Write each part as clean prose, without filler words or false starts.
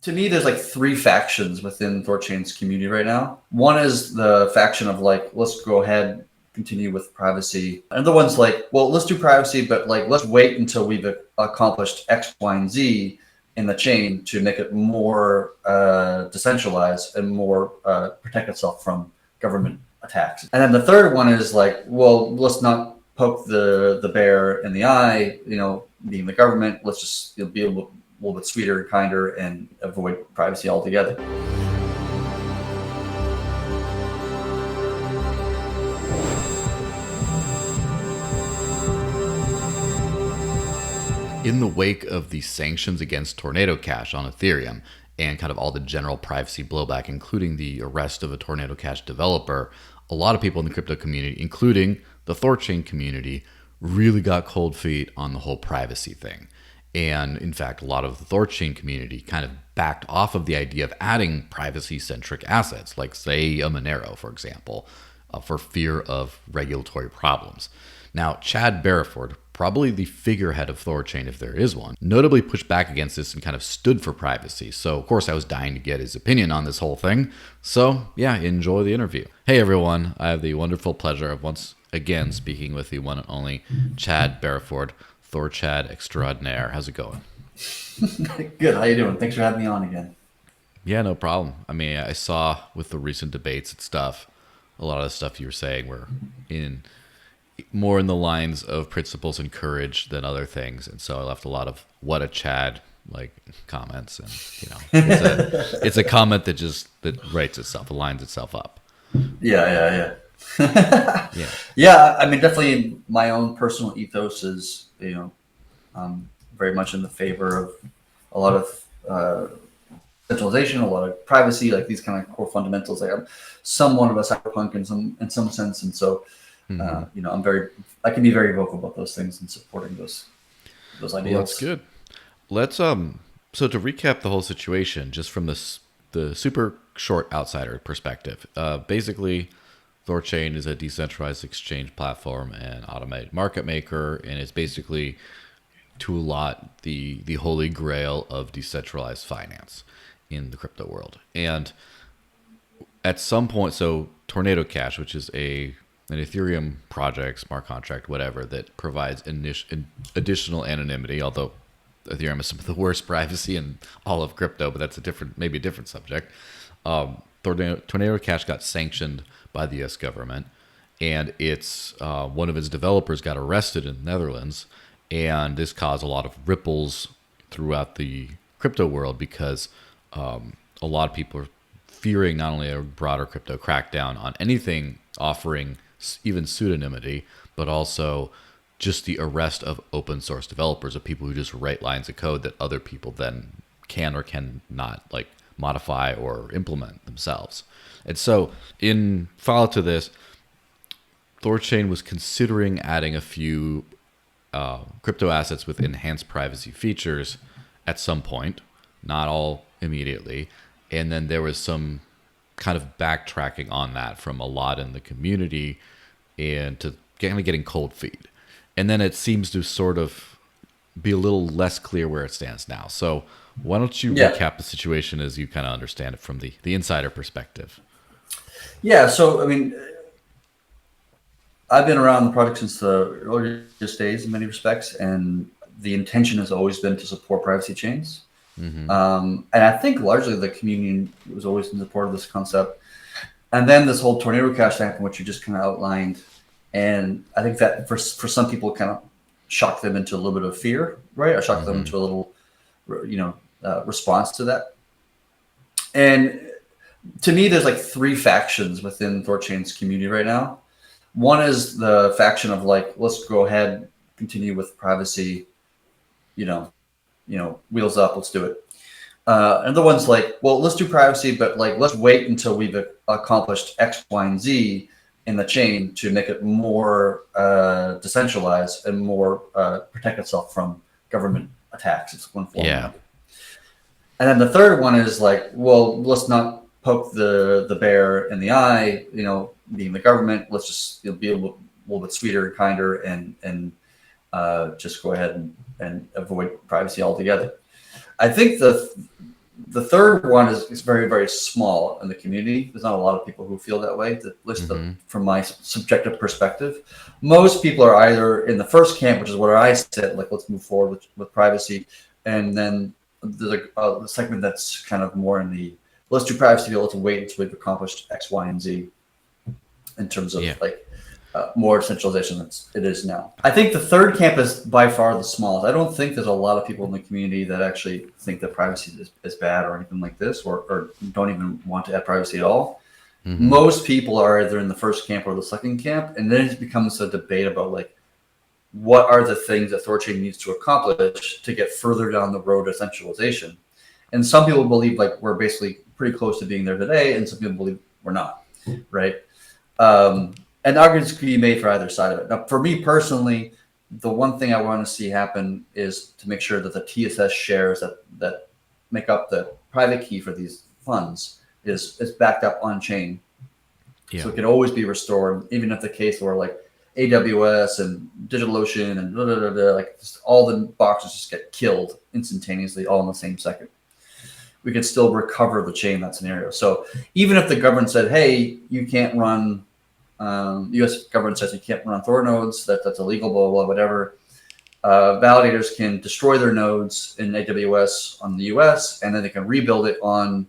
To me, there's like three factions within THORChain's community right now. One is the faction of like, let's go ahead, continue with privacy. And the one's like, well, let's do privacy, but like, let's wait until we've accomplished X, Y, and Z in the chain to make it more decentralized and more protect itself from government attacks. And then the third one is like, well, let's not poke the bear in the eye, being the government. Let's just be a little bit sweeter and kinder and avoid privacy altogether. In the wake of the sanctions against Tornado Cash on Ethereum and kind of all the general privacy blowback, including the arrest of a Tornado Cash developer, a lot of people in the crypto community, including the THORChain community, really got cold feet on the whole privacy thing. And in fact, a lot of the THORChain community kind of backed off of the idea of adding privacy-centric assets, like say a Monero, for example, for fear of regulatory problems. Now, Chad Barraford, probably the figurehead of THORChain if there is one, notably pushed back against this and kind of stood for privacy. So, of course, I was dying to get his opinion on this whole thing. So, yeah, enjoy the interview. Hey, everyone. I have the wonderful pleasure of once again speaking with the one and only Chad Barraford, THORChad extraordinaire. How's it going? Good. How you doing? Thanks for having me on again. Yeah, no problem. I mean, I saw with the recent debates and stuff, a lot of the stuff you were saying were more in the lines of principles and courage than other things, and so I left a lot of "what a Chad" like comments, and it's a comment that writes itself, aligns itself up. Yeah. Yeah. I mean, definitely my own personal ethos is very much in the favor of a lot of centralization, a lot of privacy, like these kind of core fundamentals. Like I'm somewhat of a cyberpunk in some sense, and so. I can be very vocal about those things and supporting those ideals. Well, that's good. Let's so to recap the whole situation, just from the super short outsider perspective. Basically, THORChain is a decentralized exchange platform and automated market maker, and it's basically to a lot the holy grail of decentralized finance in the crypto world. And at some point, so Tornado Cash, which is an Ethereum project, smart contract, whatever, that provides additional anonymity, although Ethereum has some of the worst privacy in all of crypto, but that's maybe a different subject. Tornado Cash got sanctioned by the US government, and it's one of its developers got arrested in the Netherlands, and this caused a lot of ripples throughout the crypto world because a lot of people are fearing not only a broader crypto crackdown on anything offering even pseudonymity, but also just the arrest of open source developers, of people who just write lines of code that other people then can or cannot like modify or implement themselves. And so in follow to this, THORChain was considering adding a few crypto assets with enhanced privacy features at some point, not all immediately. And then there was some kind of backtracking on that from a lot in the community and to kind of getting cold feet. And then it seems to sort of be a little less clear where it stands now. So why don't you recap the situation as you kind of understand it from the insider perspective? Yeah, so I mean, I've been around the project since the earliest days in many respects, and the intention has always been to support privacy chains. Mm-hmm. And I think largely the community was always in support of this concept. And then this whole Tornado Cash happened, which you just kind of outlined. And I think that for some people kind of shocked them into a little bit of fear, right? Or shocked them into a little, response to that. And to me, there's like three factions within THORChain's community right now. One is the faction of like, let's go ahead, continue with privacy, wheels up, let's do it. And the one's like, well, let's do privacy, but like, let's wait until we've accomplished X, Y, and Z in the chain to make it more decentralized and more protect itself from government attacks. It's one form. Yeah. And then the third one is like, well, let's not poke the bear in the eye, being the government. Let's just be a little bit sweeter and kinder and just go ahead and avoid privacy altogether. I think The third one is very, very small in the community. There's not a lot of people who feel that way, at least from my subjective perspective. Most people are either in the first camp, which is where I sit, like, let's move forward with privacy. And then the segment that's kind of more in the, let's do privacy, let's wait until we've accomplished X, Y, and Z in terms of more centralization than it is now. I think the third camp is by far the smallest. I don't think there's a lot of people in the community that actually think that privacy is bad or anything like this, or don't even want to add privacy at all. Most people are either in the first camp or the second camp, and then it becomes a debate about like, what are the things that THORChain needs to accomplish to get further down the road of centralization. And some people believe like we're basically pretty close to being there today, and some people believe we're not, right? And arguments can be made for either side of it. Now, for me personally, the one thing I want to see happen is to make sure that the TSS shares that make up the private key for these funds is backed up on chain. Yeah. So it can always be restored, even if the case where like AWS and DigitalOcean and like just all the boxes just get killed instantaneously all in the same second. We can still recover the chain in that scenario. So even if the government said, hey, you can't run, U.S. government says you can't run Thor nodes, that's illegal, blah, blah, whatever. Validators can destroy their nodes in AWS on the U.S. and then they can rebuild it on,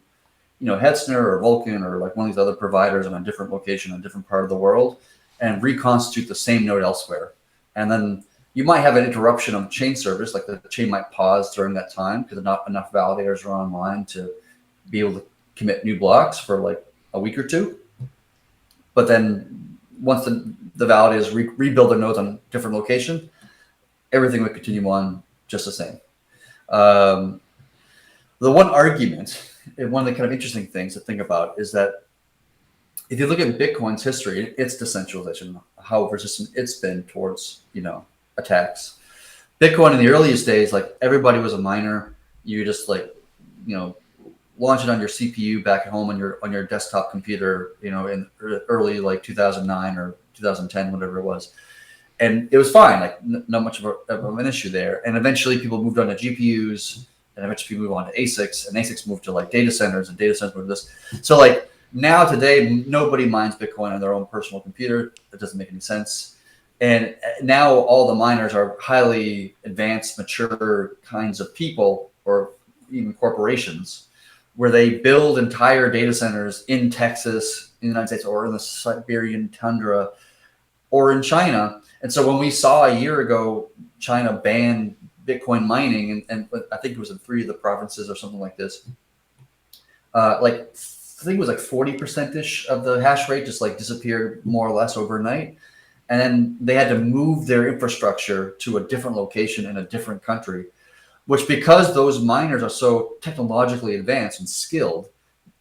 Hetzner or Vulkan or like one of these other providers on a different location in a different part of the world and reconstitute the same node elsewhere. And then you might have an interruption of chain service, like the chain might pause during that time because not enough validators are online to be able to commit new blocks for like a week or two. But then once the validators rebuild their nodes on a different location, everything would continue on just the same. The one argument, and one of the kind of interesting things to think about is that if you look at Bitcoin's history, its decentralization, how resistant it's been towards, attacks. Bitcoin in the earliest days, like everybody was a miner. You just like, launch it on your CPU back at home on your desktop computer, in early like 2009 or 2010, whatever it was. And it was fine, like not much of an issue there. And eventually people moved on to GPUs and eventually people moved on to ASICs and ASICs moved to like data centers and data centers moved to this. So like now today, nobody mines Bitcoin on their own personal computer. That doesn't make any sense. And now all the miners are highly advanced, mature kinds of people or even corporations where they build entire data centers in Texas, in the United States, or in the Siberian tundra, or in China. And so when we saw a year ago, China ban Bitcoin mining, and I think it was in 3 of the provinces or something like this, I think it was like 40%-ish of the hash rate just like disappeared more or less overnight. And then they had to move their infrastructure to a different location in a different country, which because those miners are so technologically advanced and skilled,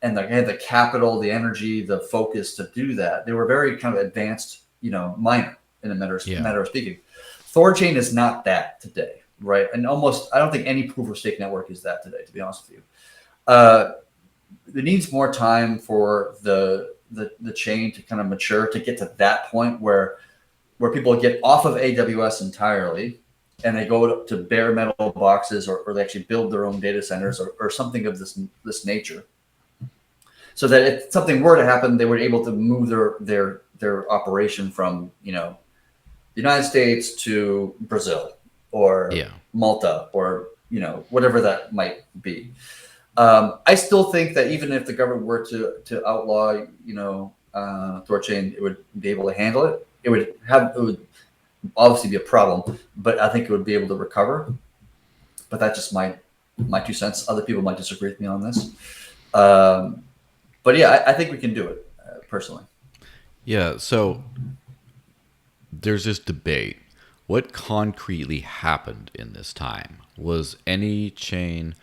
and they had the capital, the energy, the focus to do that, they were very kind of advanced, miner in a matter of speaking. THORChain is not that today, right? And I don't think any proof of stake network is that today, to be honest with you. It needs more time for the chain to kind of mature to get to that point where people get off of AWS entirely and they go to bare metal boxes or they actually build their own data centers or something of this nature. So that if something were to happen, they were able to move their operation from, the United States to Brazil or Malta or, whatever that might be. I still think that even if the government were to outlaw, THORChain, it would be able to handle it. It would obviously be a problem, but I think it would be able to recover. But that's just my 2 cents. Other people might disagree with me on this. But yeah, I think we can do it personally. Yeah. So there's this debate. What concretely happened in this time? Was any chain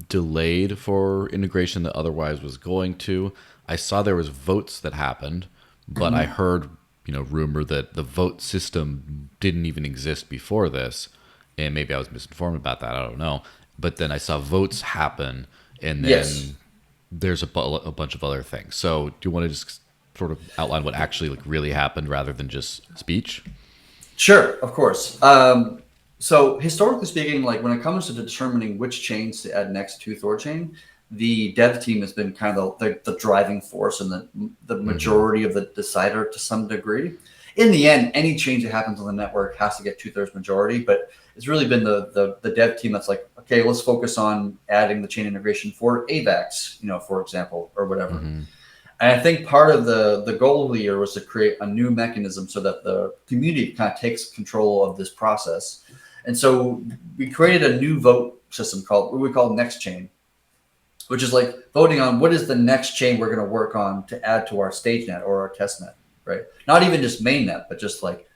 delayed for integration that otherwise was going to? I saw there was votes that happened, but I heard, rumor that the vote system didn't even exist before this, and maybe I was misinformed about that. I don't know. But then I saw votes happen, and then there's a bunch of other things. So do you want to just sort of outline what actually really happened rather than just speech? Sure, of course. So historically speaking, like when it comes to determining which chains to add next to THORChain, the dev team has been kind of the driving force and the majority of the decider to some degree. In the end, any change that happens on the network has to get 2/3 majority, but it's really been the dev team that's like, okay, let's focus on adding the chain integration for AVAX, for example, or whatever. And I think part of the goal of the year was to create a new mechanism so that the community kind of takes control of this process. And so we created a new vote system called what we call Next Chain, which is like voting on what is the next chain we're going to work on to add to our stage net or our test net, right? Not even just mainnet, but just like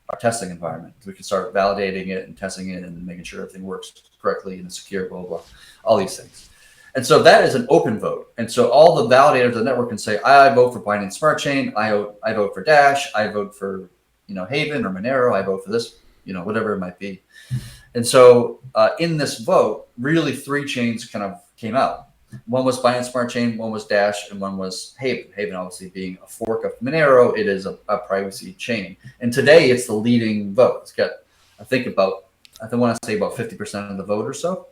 our testing environment. We can start validating it and testing it and making sure everything works correctly and it's secure, blah, blah, blah, all these things. And so that is an open vote. And so all the validators of the network can say, I vote for Binance Smart Chain, I vote for Dash, I vote for Haven or Monero, I vote for this, whatever it might be. And so in this vote, really 3 chains kind of came out. One was Binance Smart Chain, one was Dash, and one was Haven. Haven obviously being a fork of Monero, it is a privacy chain. And today it's the leading vote. It's got, I want to say about 50% of the vote or so,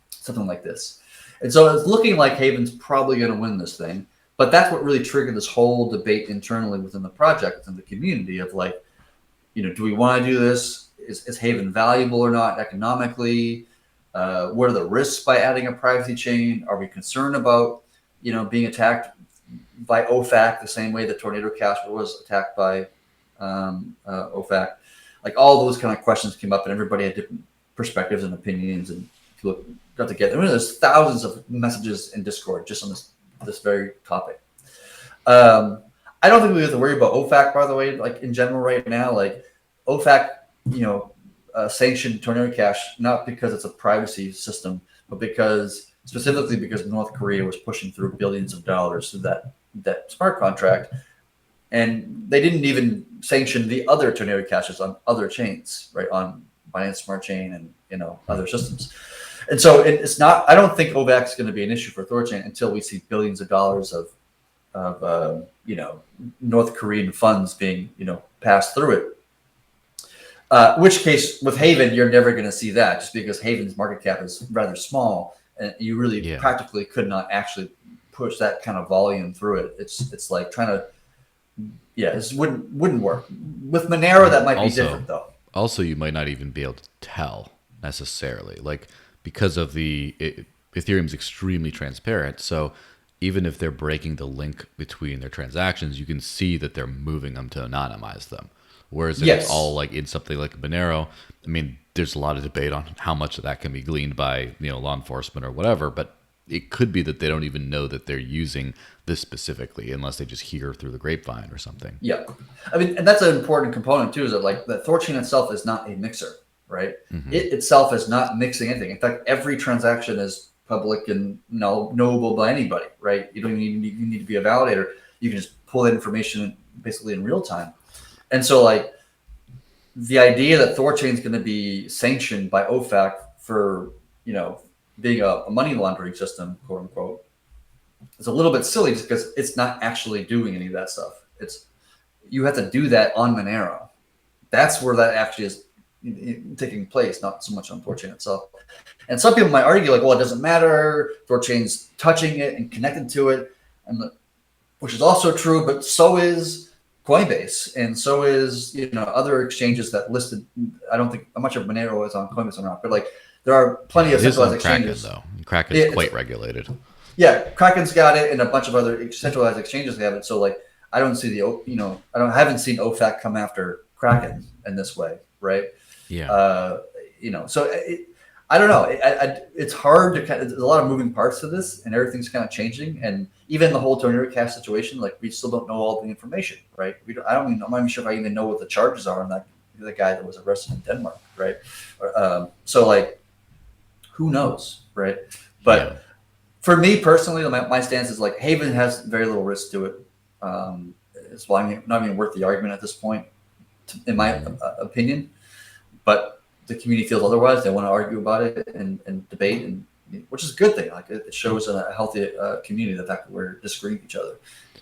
something like this. And so it's looking like Haven's probably going to win this thing. But that's what really triggered this whole debate internally within the project, within the community of like, do we want to do this? Is Haven valuable or not economically? What are the risks by adding a privacy chain? Are we concerned about, being attacked by OFAC the same way that Tornado Cash was attacked by OFAC? Like all those kind of questions came up, and everybody had different perspectives and opinions, and people got together. I mean, there's thousands of messages in Discord just on this very topic. I don't think we have to worry about OFAC, by the way. Like in general, right now, like OFAC, sanctioned Tornado Cash not because it's a privacy system, but specifically because North Korea was pushing through billions of dollars through that smart contract, and they didn't even sanction the other Tornado Cashes on other chains, right, on Binance Smart Chain and other systems. And so it's not. I don't think OVAC is going to be an issue for THORChain until we see billions of dollars of North Korean funds being passed through it. Which case, with Haven, you're never going to see that, just because Haven's market cap is rather small, and you really practically could not actually push that kind of volume through it. It's like trying to, this wouldn't work. With Monero, that might be different though. Also, you might not even be able to tell necessarily, like because of Ethereum's extremely transparent. So even if they're breaking the link between their transactions, you can see that they're moving them to anonymize them. Whereas if it's all like in something like Monero, I mean, there's a lot of debate on how much of that can be gleaned by law enforcement or whatever, but it could be that they don't even know that they're using this specifically unless they just hear through the grapevine or something. Yeah, I mean, and that's an important component too, is that like the THORChain itself is not a mixer, right? Mm-hmm. It itself is not mixing anything. In fact, every transaction is public and knowable by anybody, right? You don't even need to be a validator. You can just pull that information basically in real time. And so like the idea that THORChain is going to be sanctioned by OFAC for, being a money laundering system, quote unquote, is a little bit silly just because it's not actually doing any of that stuff. You have to do that on Monero. That's where that actually is taking place, not so much on THORChain itself. And some people might argue like, well, it doesn't matter. THORChain's touching it and connected to it, which is also true, but so is Coinbase, and so is other exchanges that listed. I don't think much of Monero is on Coinbase or not, but like there are plenty of centralized exchanges. Kraken, though. Kraken is quite regulated. Yeah, Kraken's got it, and a bunch of other centralized exchanges have it. So like I don't see I haven't seen OFAC come after Kraken in this way, right? Yeah. So I don't know. It's hard to there's a lot of moving parts to this, and everything's kind of changing. And even the whole Tornado Cash situation, like we still don't know all the information, right? I'm not even sure if I even know what the charges are on the guy that was arrested in Denmark, right? So like, who knows, right? But for me personally, my stance is like Haven has very little risk to it. It's not even worth the argument at this point, in my opinion. But the community feels otherwise. They want to argue about it and debate, and which is a good thing. Like it shows a healthy community, the fact that we're disagreeing with each other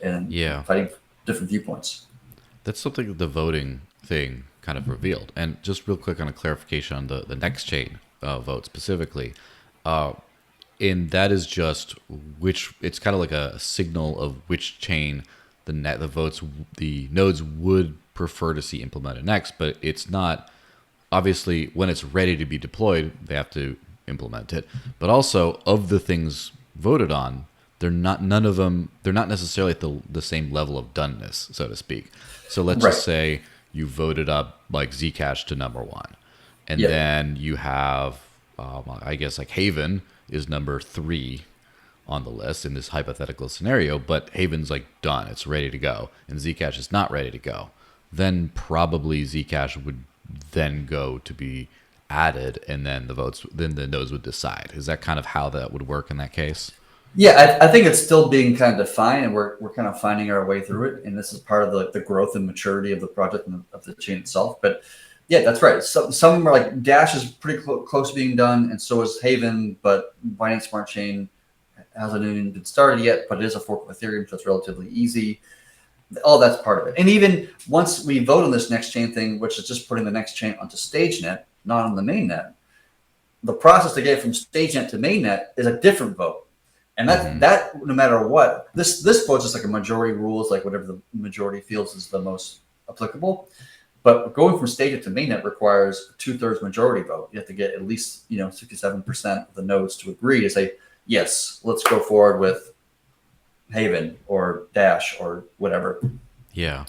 and fighting different viewpoints. That's something that the voting thing kind of revealed. And just real quick on a clarification on the next chain vote specifically, and that is just which, it's kind of like a signal of which chain the nodes would prefer to see implemented next, but it's not, obviously when it's ready to be deployed, they have to implement it. But also of the things voted on, none of them, they're not necessarily at the same level of doneness, so to speak. So let's Right. just say you voted up like Zcash to number one, and Yep. then you have, I guess like Haven is number 3 on the list in this hypothetical scenario, but Haven's like done, it's ready to go, and Zcash is not ready to go. Then probably Zcash would then go to be added, and then the nodes would decide. Is that kind of how that would work in that case? Yeah, I think it's still being kind of defined, and we're kind of finding our way through it. And this is part of the growth and maturity of the project and of the chain itself. But yeah, that's right. Some are like Dash is pretty close to being done, and so is Haven. But Binance Smart Chain hasn't even been started yet, but it is a fork of Ethereum, so it's relatively easy. All that's part of it. And even once we vote on this next chain thing, which is just putting the next chain onto StageNet, not on the mainnet, the process to get from StageNet to mainnet is a different vote. And that no matter what, this vote's just like a majority rules, like whatever the majority feels is the most applicable. But going from StageNet to mainnet requires a 2/3 majority vote. You have to get at least 67% of the nodes to agree to say, yes, let's go forward with Haven or Dash or whatever. Yeah.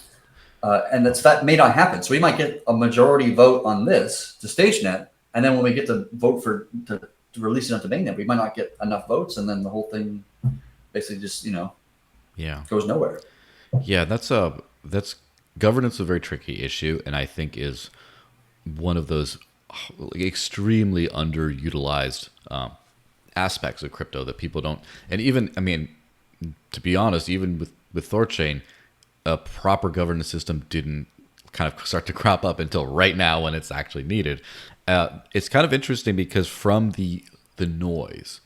And that may not happen. So we might get a majority vote on this to StageNet, and then when we get to vote to release it onto mainnet, we might not get enough votes, and then the whole thing basically just goes nowhere. Yeah, that's governance is a very tricky issue, and I think is one of those extremely underutilized aspects of crypto that people don't. And even, I mean, to be honest, even with THORChain, a proper governance system didn't kind of start to crop up until right now when it's actually needed. It's kind of interesting because from the noise,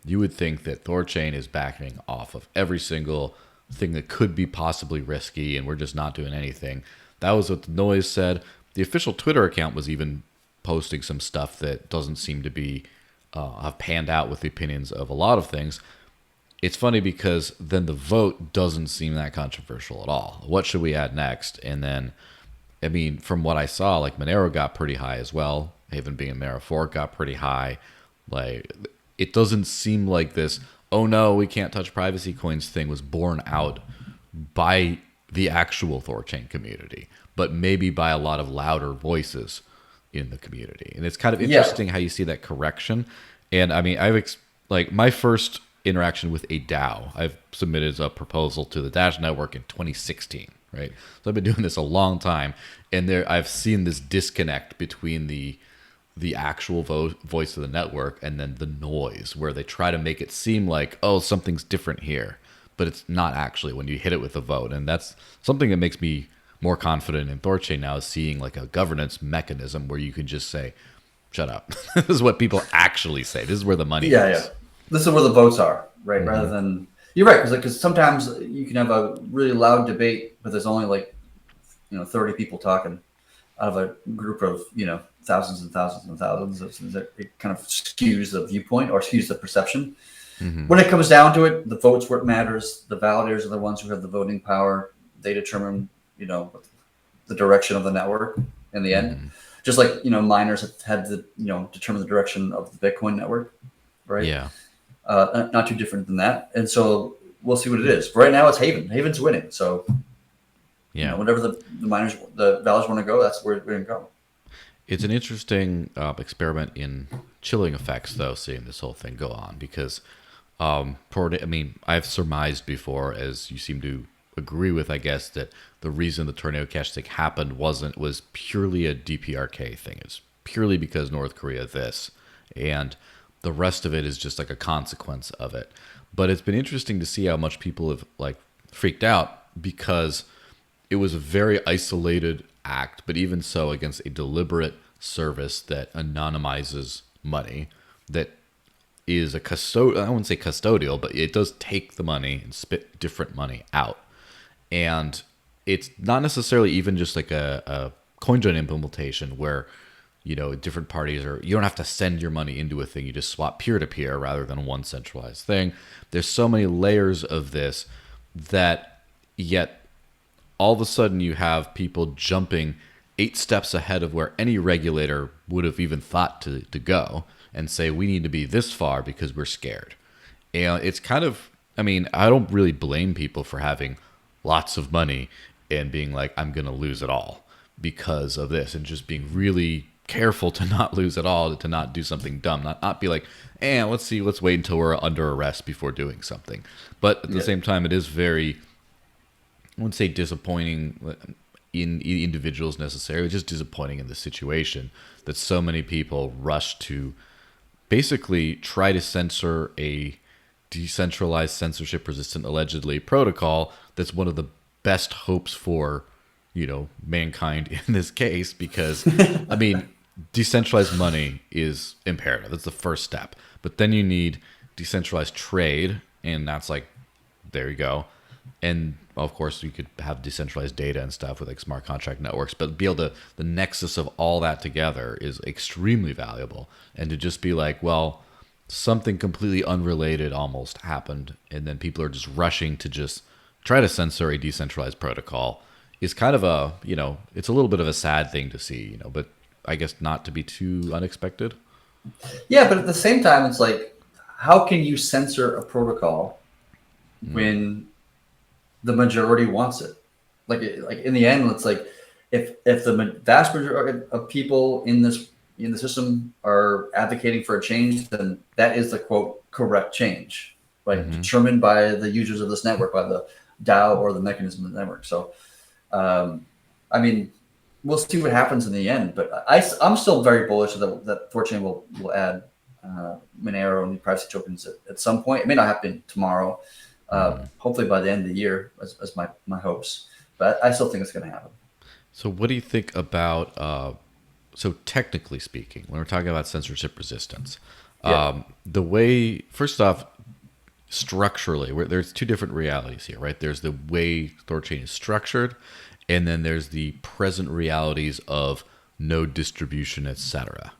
you would think that THORChain is backing off of every single thing that could be possibly risky, and we're just not doing anything. That was what the noise said. The official Twitter account was even posting some stuff that doesn't seem to be have panned out with the opinions of a lot of things. It's funny because then the vote doesn't seem that controversial at all. What should we add next? And then, I mean, from what I saw, like Monero got pretty high as well. Haven being a Monero fork got pretty high. Like, it doesn't seem like this, oh no, we can't touch privacy coins thing was borne out by the actual THORChain community, but maybe by a lot of louder voices in the community. And it's kind of interesting how you see that correction. And I mean, like my first interaction with a DAO, I've submitted a proposal to the Dash network in 2016, right? So I've been doing this a long time, and I've seen this disconnect between the actual voice of the network and then the noise, where they try to make it seem like, oh, something's different here, but it's not actually when you hit it with a vote. And that's something that makes me more confident in THORChain now, is seeing like a governance mechanism where you can just say, shut up. This is what people actually say. This is where the money is. Yeah. This is where the votes are, right? Mm-hmm. Rather than, you're right, because sometimes you can have a really loud debate, but there's only like 30 people talking out of a group of thousands and thousands and thousands. It kind of skews the viewpoint or skews the perception. Mm-hmm. When it comes down to it, the votes where it matters. The validators are the ones who have the voting power. They determine the direction of the network in the end. Mm-hmm. Just like miners have had to determine the direction of the Bitcoin network, right? Yeah. Not too different than that. And so we'll see what it is. But right now it's Haven. Haven's winning. So whenever the miners, the validators want to go, that's where we're going to go. It's an interesting experiment in chilling effects, though, seeing this whole thing go on, because I've surmised before, as you seem to agree with, I guess, that the reason the tornado cash thing happened was purely a DPRK thing. It's purely because North Korea this, and the rest of it is just like a consequence of it. But it's been interesting to see how much people have like freaked out, because it was a very isolated act, but even so, against a deliberate service that anonymizes money, that is a I wouldn't say custodial, but it does take the money and spit different money out. And it's not necessarily even just like a CoinJoin implementation where different parties, or you don't have to send your money into a thing. You just swap peer to peer rather than one centralized thing. There's so many layers of this that yet all of a sudden you have people jumping 8 steps ahead of where any regulator would have even thought to go and say, we need to be this far because we're scared. And it's kind of, I don't really blame people for having lots of money and being like, I'm going to lose it all because of this, and just being really careful to not lose it all, to not do something dumb, not be like, let's wait until we're under arrest before doing something. But at the same time, it is very, I wouldn't say disappointing in individuals necessarily, just disappointing in the situation that so many people rush to basically try to censor a decentralized, censorship resistant, allegedly, protocol that's one of the best hopes for mankind in this case, because decentralized money is imperative. That's the first step. But then you need decentralized trade, and that's like, there you go. And of course, you could have decentralized data and stuff with like smart contract networks, but be able to, the nexus of all that together is extremely valuable. And to just be like, well, something completely unrelated almost happened, and then people are just rushing to just try to censor a decentralized protocol is kind of a, it's a little bit of a sad thing to see, but I guess not to be too unexpected. Yeah, but at the same time, it's like, how can you censor a protocol when the majority wants it? Like in the end, it's like, if the vast majority of people in the system are advocating for a change, then that is the quote correct change, like determined by the users of this network, by the DAO or the mechanism of the network. So, we'll see what happens in the end, but I'm still very bullish that THORChain will add Monero and privacy tokens at some point. It may not happen tomorrow. Hopefully by the end of the year, as my hopes. But I still think it's going to happen. So what do you think about, so technically speaking, when we're talking about censorship resistance, the way, first off, structurally, there's two different realities here, right? There's the way THORChain is structured, and then there's the present realities of node distribution, etc.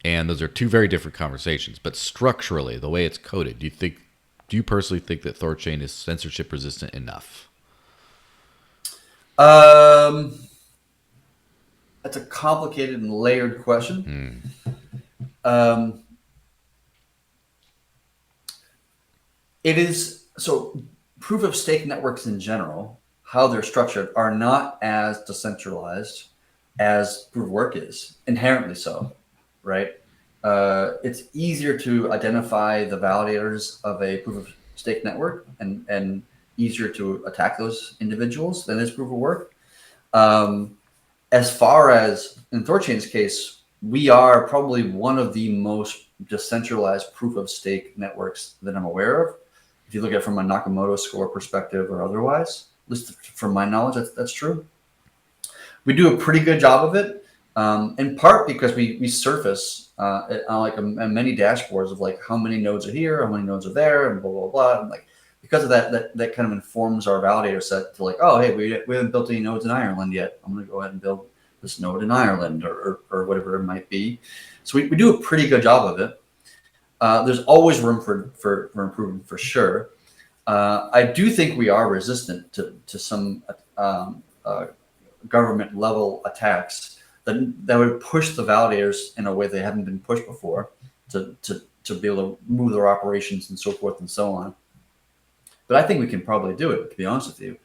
And those are two very different conversations. But structurally, the way it's coded, do you personally think that THORChain is censorship resistant enough? That's a complicated and layered question. It is, so proof of stake networks in general, how they're structured, are not as decentralized as proof of work is, inherently so, right? It's easier to identify the validators of a proof of stake network and easier to attack those individuals than is proof of work. As far as in THORChain's case, we are probably one of the most decentralized proof of stake networks that I'm aware of. If you look at it from a Nakamoto score perspective or otherwise, at least from my knowledge, that's true. We do a pretty good job of it, in part because we surface on many dashboards of like how many nodes are here, how many nodes are there, and blah blah blah. And like because of that kind of informs our validator set to like, oh hey, we haven't built any nodes in Ireland yet. I'm going to go ahead and build this node in Ireland or whatever it might be. So we do a pretty good job of it. There's always room for improvement for sure. I do think we are resistant to some government level attacks that would push the validators in a way they haven't been pushed before to be able to move their operations and so forth and so on. But I think we can probably do it, to be honest with you.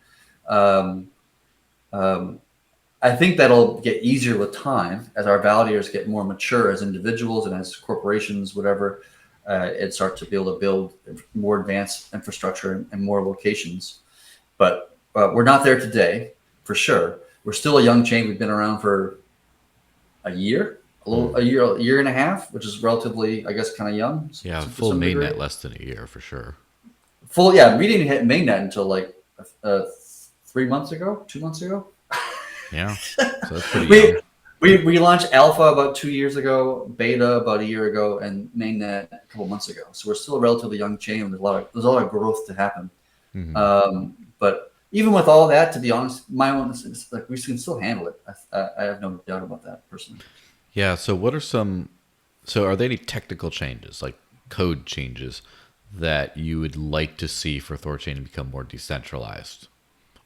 I think that'll get easier with time as our validators get more mature as individuals and as corporations, whatever, and start to be able to build more advanced infrastructure and more locations. But we're not there today, for sure. We're still a young chain. We've been around for a year and a half, which is relatively, I guess, kind of young. Yeah, full mainnet less than a year for sure. We didn't hit mainnet until like 2 months ago. Yeah, so that's pretty young. We launched alpha about 2 years ago, beta about a year ago, and mainnet a couple months ago. So we're still a relatively young chain. There's a lot of growth to happen. But even with all that, to be honest, my own is like we can still handle it. I have no doubt about that personally. Yeah. So what are some? So are there any technical changes, like code changes, that you would like to see for THORChain to become more decentralized,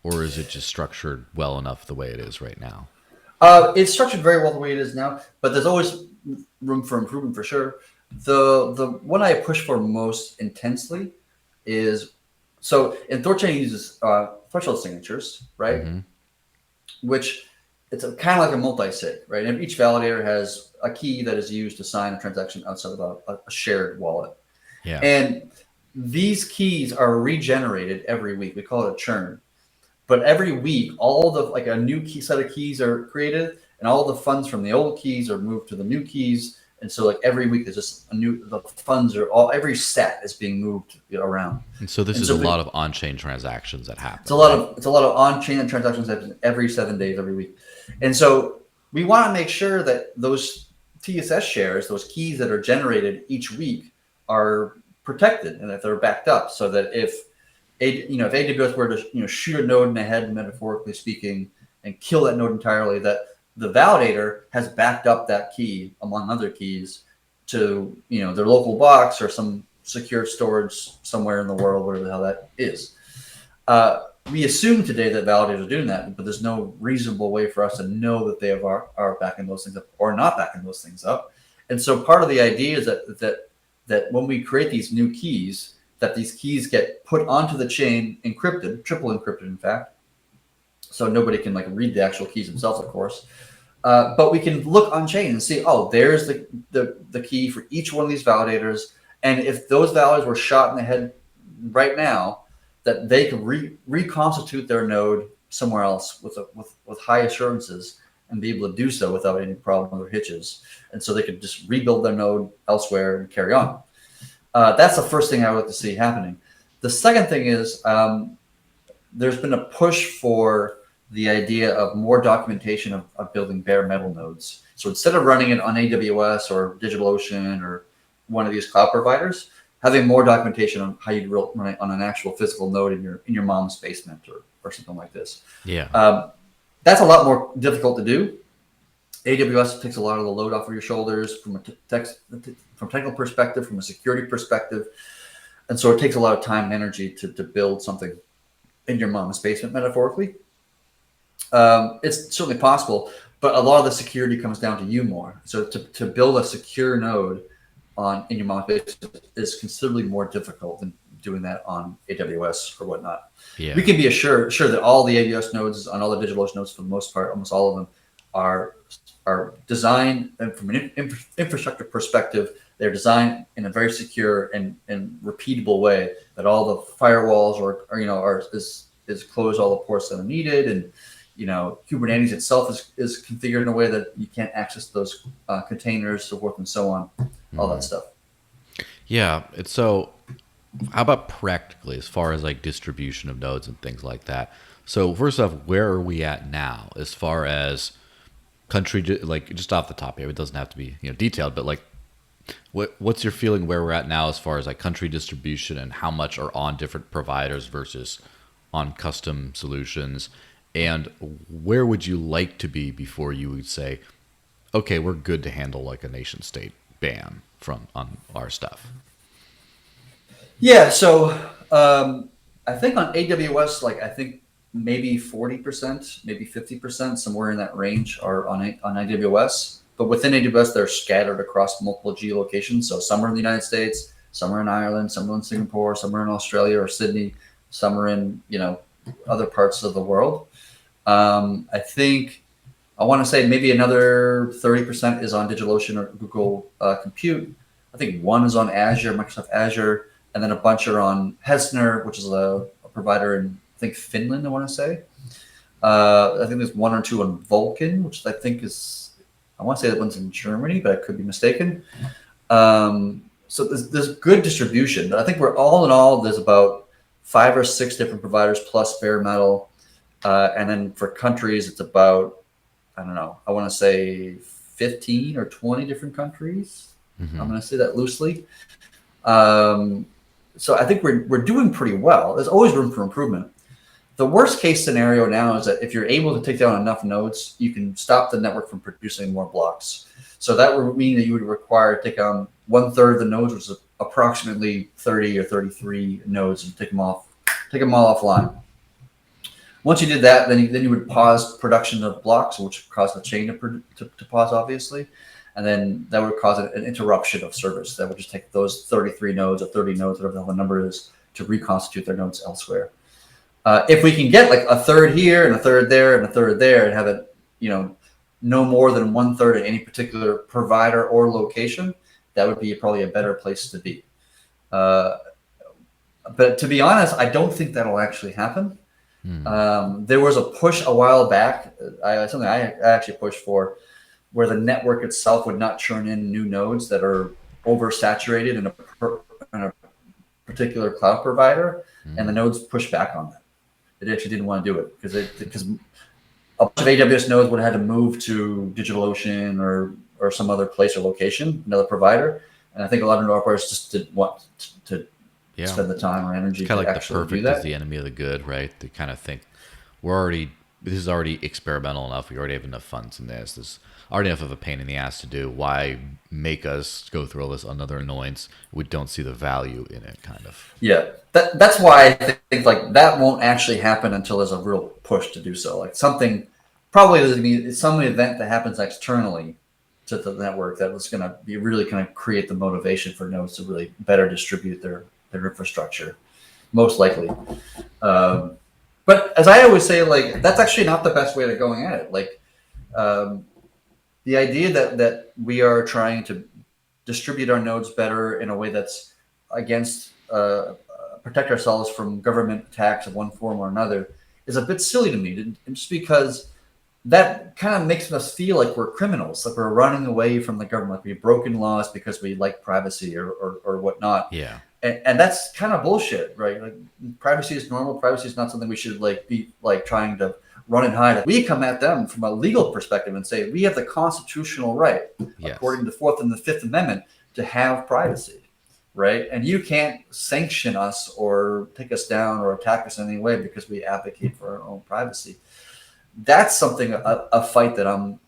or is it just structured well enough the way it is right now? It's structured very well the way it is now, but there's always room for improvement for sure. The one I push for most intensely is, so in THORChain uses threshold signatures, right? Mm-hmm. Which it's kind of like a multi-sig, right? And each validator has a key that is used to sign a transaction outside of a shared wallet. Yeah. And these keys are regenerated every week. We call it a churn. But every week, all the like a new key set of keys are created, and all the funds from the old keys are moved to the new keys. And so, like every week, there's just a new. The funds are all every set is being moved around. And so this And is so a lot of on-chain transactions that it's happen, a lot right? of on-chain transactions happen every 7 days, every week. And so we want to make sure that those TSS shares, those keys that are generated each week, are protected and that they're backed up, so that if AWS were to shoot a node in the head, metaphorically speaking, and kill that node entirely, that the validator has backed up that key among other keys to their local box or some secure storage somewhere in the world, whatever the hell that is. We assume today that validators are doing that, but there's no reasonable way for us to know that they are backing those things up or not backing those things up. And so part of the idea is that when we create these new keys, that these keys get put onto the chain encrypted, triple encrypted, in fact, so nobody can read the actual keys themselves, of course. But we can look on chain and see, oh, there's the key for each one of these validators. And if those validators were shot in the head right now, that they could reconstitute their node somewhere else with high assurances and be able to do so without any problems or hitches. And so they could just rebuild their node elsewhere and carry on. That's the first thing I would like to see happening. The second thing is there's been a push for the idea of more documentation of building bare metal nodes. So instead of running it on AWS or DigitalOcean or one of these cloud providers, having more documentation on how you run it on an actual physical node in your mom's basement or something like this. Yeah. That's a lot more difficult to do. AWS takes a lot of the load off of your shoulders from a technical perspective, from a security perspective. And so it takes a lot of time and energy to build something in your mom's basement, metaphorically. It's certainly possible, but a lot of the security comes down to you more. So to build a secure node in your mom's basement is considerably more difficult than doing that on AWS or whatnot. Yeah. We can be sure that all the AWS nodes on all the DigitalOcean nodes, for the most part, almost all of them, are designed, and from an infrastructure perspective, they're designed in a very secure and repeatable way, that all the firewalls is closed, all the ports that are needed, and Kubernetes itself is configured in a way that you can't access those containers, so forth and so on, all that stuff. Yeah. It's so. How about practically, as far as distribution of nodes and things like that? So first off, where are we at now as far as country? Just off the top here, it doesn't have to be detailed, but what's your feeling where we're at now as far as country distribution and how much are on different providers versus on custom solutions? And where would you like to be before you would say, okay, we're good to handle a nation state ban on our stuff? Yeah, so I think on AWS, I think maybe 40%, maybe 50%, somewhere in that range are on AWS. But within AWS, they're scattered across multiple geolocations. So some are in the United States, some are in Ireland, some are in Singapore, some are in Australia or Sydney, some are in other parts of the world. I think I want to say maybe another 30% is on DigitalOcean or Google Compute. I think one is on Azure, Microsoft Azure, and then a bunch are on Hesner, which is a provider in, I think, Finland, I want to say. I think there's one or two on Vulkan, which I think I want to say that one's in Germany, but I could be mistaken. So there's good distribution. But I think we're all in all, there's about 5 or 6 different providers plus bare metal. And then for countries, it's about, I don't know, I want to say 15 or 20 different countries. Mm-hmm. I'm going to say that loosely. So I think we're doing pretty well. There's always room for improvement. The worst case scenario now is that if you're able to take down enough nodes, you can stop the network from producing more blocks. So that would mean that you would require to take down 1/3 of the nodes, which is approximately 30 or 33 nodes, and take them all offline. Once you did that, then you would pause production of blocks, which would cause the chain to pause, obviously. And then that would cause an interruption of service. That would just take those 33 nodes or 30 nodes, whatever the hell the number is, to reconstitute their nodes elsewhere. If we can get like a third here and a third there and a third there, and have it, no more than 1/3 of any particular provider or location, that would be probably a better place to be. But to be honest, I don't think that'll actually happen. There was a push a while back, something I actually pushed for, where the network itself would not churn in new nodes that are oversaturated in a particular cloud provider, and the nodes pushed back on that. They actually didn't want to do it because a bunch of AWS nodes would have had to move to DigitalOcean or some other place or location, another provider. And I think a lot of node operators just didn't want to spend the time or energy kind of to like actually the perfect do that. is the enemy of the good, right? They kind of think this is already experimental enough. We already have enough funds in this. This is already enough of a pain in the ass to do. Why make us go through all this another annoyance? We don't see the value in it, kind of. Yeah, that's why I think like that won't actually happen until there's a real push to do so. Like something, probably there's gonna be some event that happens externally to the network that was going to be really kind of create the motivation for nodes to really better distribute their infrastructure, most likely. But as I always say, like that's actually not the best way to going at it. Like the idea that we are trying to distribute our nodes better in a way that's against protect ourselves from government attacks of one form or another is a bit silly to me. Just because that kind of makes us feel like we're criminals, like we're running away from the government, like we've broken laws because we like privacy or whatnot. Yeah. And that's kind of bullshit, right? Like privacy is normal. Privacy is not something we should like be like trying to run and hide. We come at them from a legal perspective and say we have the constitutional right, according to the 4th and the 5th Amendment, to have privacy, right? And you can't sanction us or take us down or attack us in any way because we advocate for our own privacy. That's something, a fight that I'm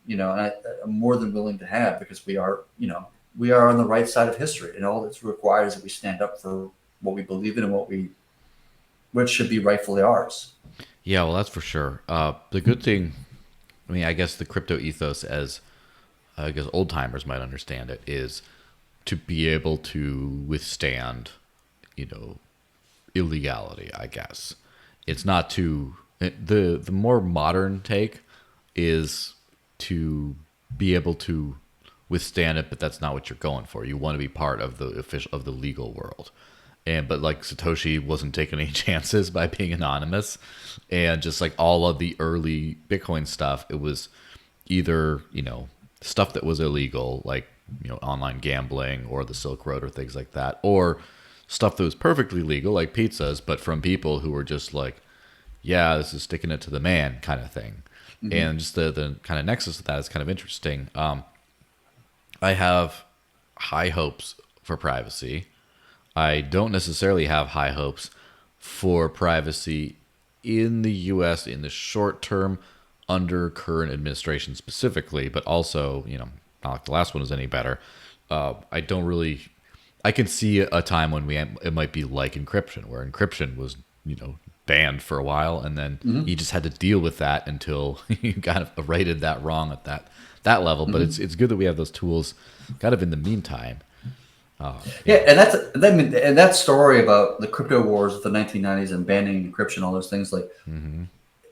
more than willing to have, because we are on the right side of history, and all that's required is that we stand up for what we believe in and what should be rightfully ours. Yeah, well, that's for sure. The good thing, I mean, I guess the crypto ethos, as I guess old timers might understand it, is to be able to withstand, illegality. I guess it's not to the more modern take is to be able to withstand it, but that's not what you're going for. You want to be part of the legal world. But like Satoshi wasn't taking any chances by being anonymous, and just like all of the early Bitcoin stuff, it was either stuff that was illegal, like online gambling or the Silk Road or things like that, or stuff that was perfectly legal, like pizzas, but from people who were just like, yeah, this is sticking it to the man kind of thing. Mm-hmm. And just the kind of nexus of that is kind of interesting. I have high hopes for privacy. I don't necessarily have high hopes for privacy in the U.S. in the short term under current administration specifically, but also, not like the last one is any better. I can see a time when it might be like encryption, where encryption was, banned for a while, and then you just had to deal with that until you kind of righted that wrong at that level. But it's good that we have those tools kind of in the meantime. And that story about the crypto wars of the 1990s and banning encryption, all those things, like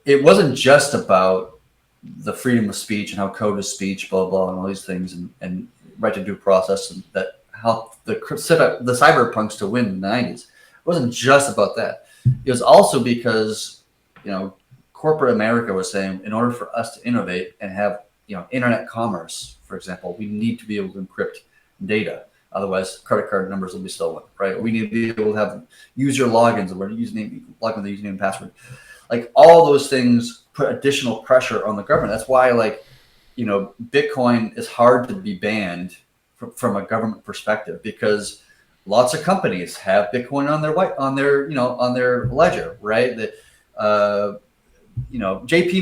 it wasn't just about the freedom of speech and how code is speech, blah blah, and all these things, and right to due process, and that helped the cyberpunks to win in the 90s. It wasn't just about that. It was also because corporate America was saying, in order for us to innovate and have internet commerce, for example, we need to be able to encrypt data. Otherwise, credit card numbers will be stolen, right? We need to be able to have user logins, or username, log in the username and password. Like all those things put additional pressure on the government. That's why, Bitcoin is hard to be banned from a government perspective, because lots of companies have Bitcoin on their ledger, right? That JP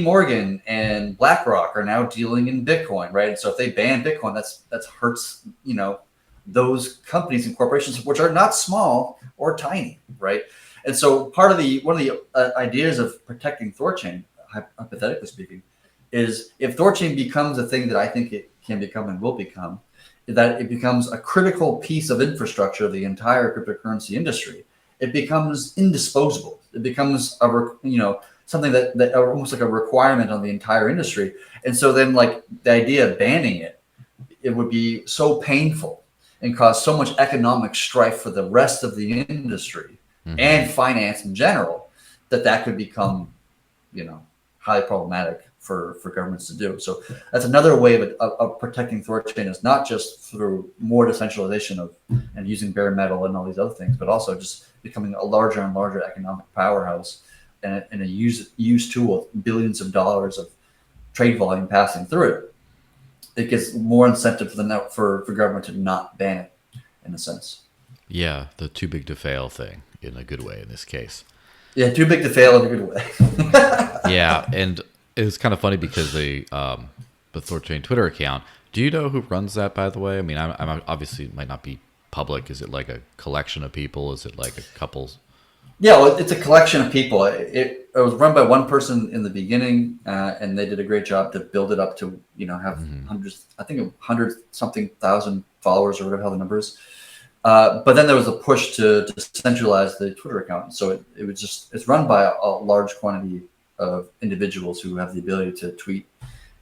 Morgan and BlackRock are now dealing in Bitcoin, right? And so if they ban Bitcoin, that's hurts, those companies and corporations, which are not small or tiny, right? And so one of the ideas of protecting THORChain, hypothetically speaking, is if THORChain becomes a thing that I think it can become and will become, that it becomes a critical piece of infrastructure of the entire cryptocurrency industry. It becomes indisposable. It becomes something that almost like a requirement on the entire industry. And so then, like, the idea of banning it would be so painful and cause so much economic strife for the rest of the industry and finance in general that could become, highly problematic for governments to do. So that's another way of protecting THORChain, is not just through more decentralization and using bare metal and all these other things, but also just becoming a larger and larger economic powerhouse and a use tool with billions of dollars of trade volume passing through it. It gives more incentive for government to not ban it, in a sense. Yeah, the too big to fail thing in a good way in this case. Yeah, too big to fail in a good way. Yeah, and it's kind of funny because the THORChain Twitter account. Do you know who runs that, by the way? I mean, I'm obviously, it might not be public. Is it like a collection of people? Is it like a couple? Yeah, well, it's a collection of people. It was run by one person in the beginning, and they did a great job to build it up to have hundreds. I think 100-something thousand followers or whatever the hell the number is. But then there was a push to centralize the Twitter account. So it's run by a large quantity of individuals who have the ability to tweet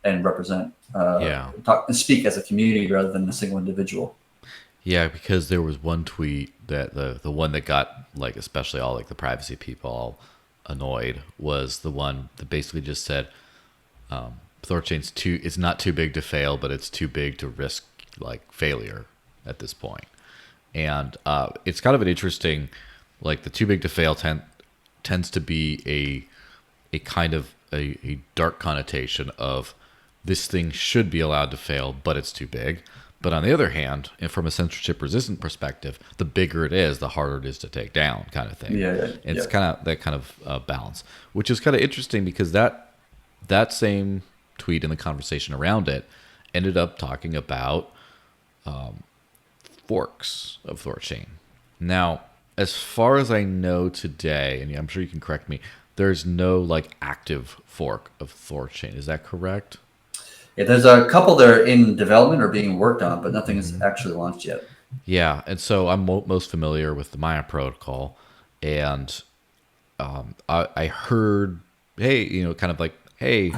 and represent, talk and speak as a community rather than a single individual. Yeah, because there was one tweet that the one that got, like, especially all like the privacy people all annoyed, was the one that basically just said THORChain's it's not too big to fail, but it's too big to risk like failure at this point. And it's kind of an interesting, like, the too big to fail tends to be a kind of a dark connotation of this thing should be allowed to fail, but it's too big. But on the other hand, and from a censorship resistant perspective, the bigger it is, the harder it is to take down, kind of thing. It's kind of that kind of balance, which is kind of interesting because that same tweet and the conversation around it ended up talking about forks of THORChain. Now, as far as I know today, and I'm sure you can correct me, there's no like active fork of THORChain. Is that correct? Yeah, there's a couple that are in development or being worked on, but nothing is actually launched yet. Yeah, and so I'm most familiar with the Maya protocol, and I heard, hey, kind of like, hey,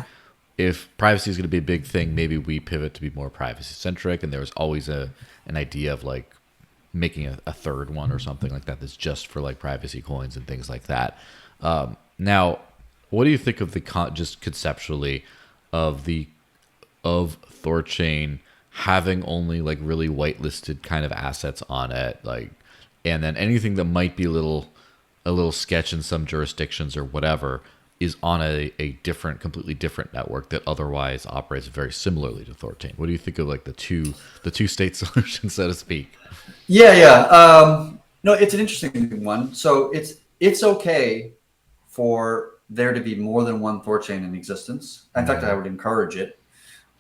if privacy is going to be a big thing, maybe we pivot to be more privacy centric. And there was always an idea of like making a third one or something like that that's just for like privacy coins and things like that. Now, what do you think of just conceptually of THORChain having only like really whitelisted kind of assets on it, like, and then anything that might be a little sketch in some jurisdictions or whatever is on a completely different network that otherwise operates very similarly to THORChain? What do you think of like the two state solution, so to speak? Yeah. No, it's an interesting one. So it's okay for there to be more than one THORChain in existence. In fact, I would encourage it.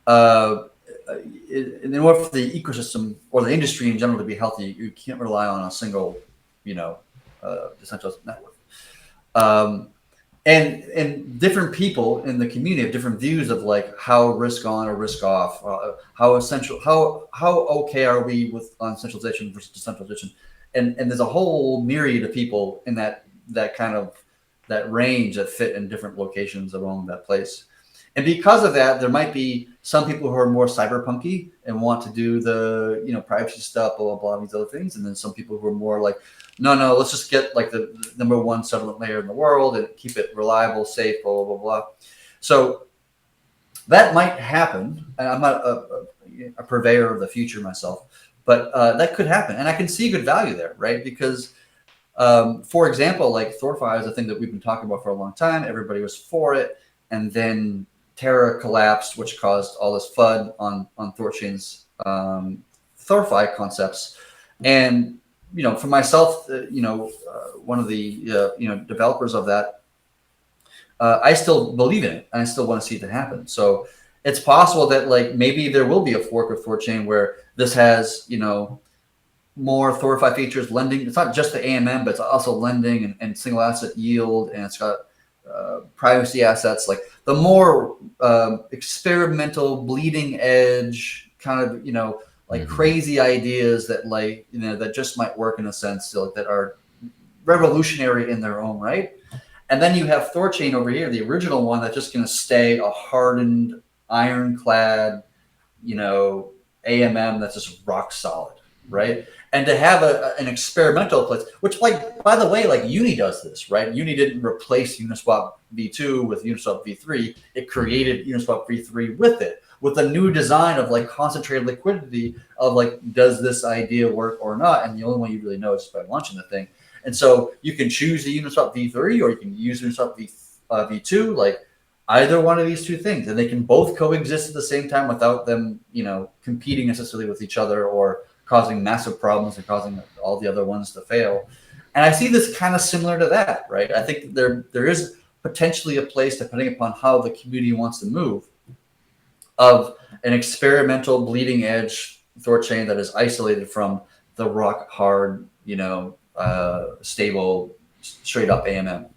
In order for the ecosystem or the industry in general to be healthy, you can't rely on a single, decentralized network. And different people in the community have different views of like how risk on or risk off, how okay are we on centralization versus decentralization, and there's a whole myriad of people in that range that fit in different locations along that place. And because of that, there might be some people who are more cyberpunky and want to do the privacy stuff, blah, blah, blah, these other things. And then some people who are more like, no, let's just get like the number one settlement layer in the world and keep it reliable, safe, blah, blah, blah, blah. So that might happen. And I'm not a purveyor of the future myself, but that could happen. And I can see good value there, right? Because, for example, like THORFi is a thing that we've been talking about for a long time. Everybody was for it. And then Terra collapsed, which caused all this FUD on THORChain's THORFi concepts. And for myself, one of the developers of that, I still believe in it, and I still want to see it happen. So it's possible that like maybe there will be a fork of THORChain where this has, you know, more Thorify features, lending. It's not just the AMM, but it's also lending and single asset yield, and it's got privacy assets. Like the more experimental, bleeding edge kind of, you know, like crazy ideas that like, you know, that just might work in a sense, so that are revolutionary in their own right. And then you have THORChain over here, the original one that's just going to stay a hardened, ironclad, you know, AMM that's just rock solid, right? And to have an experimental place, which, like, by the way, like Uni does this, right? Uni didn't replace Uniswap v2 with Uniswap v3. It created Uniswap v3 with it, with a new design of like concentrated liquidity of like, does this idea work or not? And the only way you really know is by launching the thing. And so you can choose the Uniswap v3, or you can use Uniswap v2, like either one of these two things, and they can both coexist at the same time without them, you know, competing necessarily with each other or causing massive problems and causing all the other ones to fail. And I see this kind of similar to that, right? I think there is potentially a place, depending upon how the community wants to move, of an experimental bleeding edge THORChain that is isolated from the rock hard, you know, stable, straight up AMM.